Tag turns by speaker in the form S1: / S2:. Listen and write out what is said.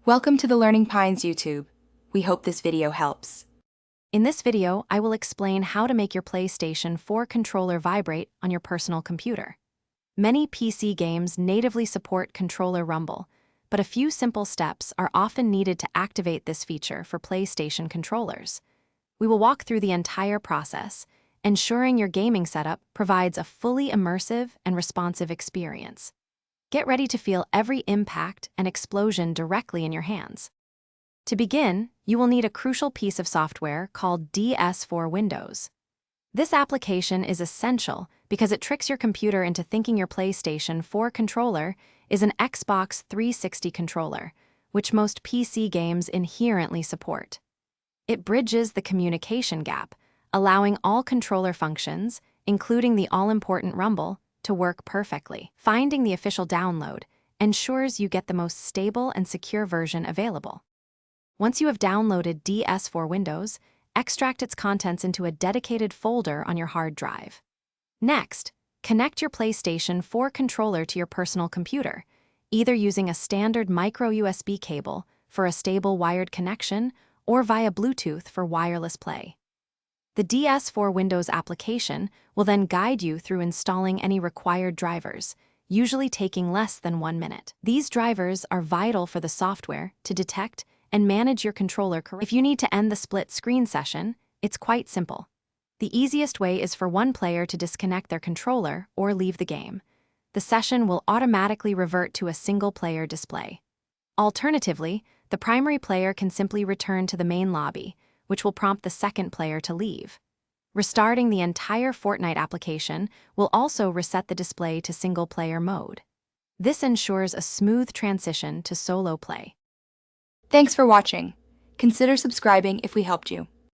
S1: Welcome to the Learning Pines YouTube. We hope this video helps.
S2: In this video, I will explain how to make your PlayStation 4 controller vibrate on your personal computer. Many PC games natively support controller rumble, but a few simple steps are often needed to activate this feature for PlayStation controllers. We will walk through the entire process, ensuring your gaming setup provides a fully immersive and responsive experience. Get ready to feel every impact and explosion directly in your hands. To begin, you will need a crucial piece of software called PS4 Windows. This application is essential because it tricks your computer into thinking your PlayStation 4 controller is an Xbox 360 controller, which most PC games inherently support. It bridges the communication gap, allowing all controller functions, including the all-important rumble, to work perfectly. Finding the official download ensures you get the most stable and secure version available. Once you have downloaded PS4 Windows, extract its contents into a dedicated folder on your hard drive. Next, connect your PlayStation 4 controller to your personal computer, either using a standard micro USB cable for a stable wired connection or via Bluetooth for wireless play. The PS4 Windows application will then guide you through installing any required drivers, usually taking less than 1 minute. These drivers are vital for the software to detect and manage your controller correctly. If you need to end the split screen session, it's quite simple. The easiest way is for one player to disconnect their controller or leave the game. The session will automatically revert to a single-player display. Alternatively, the primary player can simply return to the main lobby, which will prompt the second player to leave. Restarting the entire Fortnite application will also reset the display to single-player mode. This ensures a smooth transition to solo play.
S1: Thanks for watching. Consider subscribing if we helped you.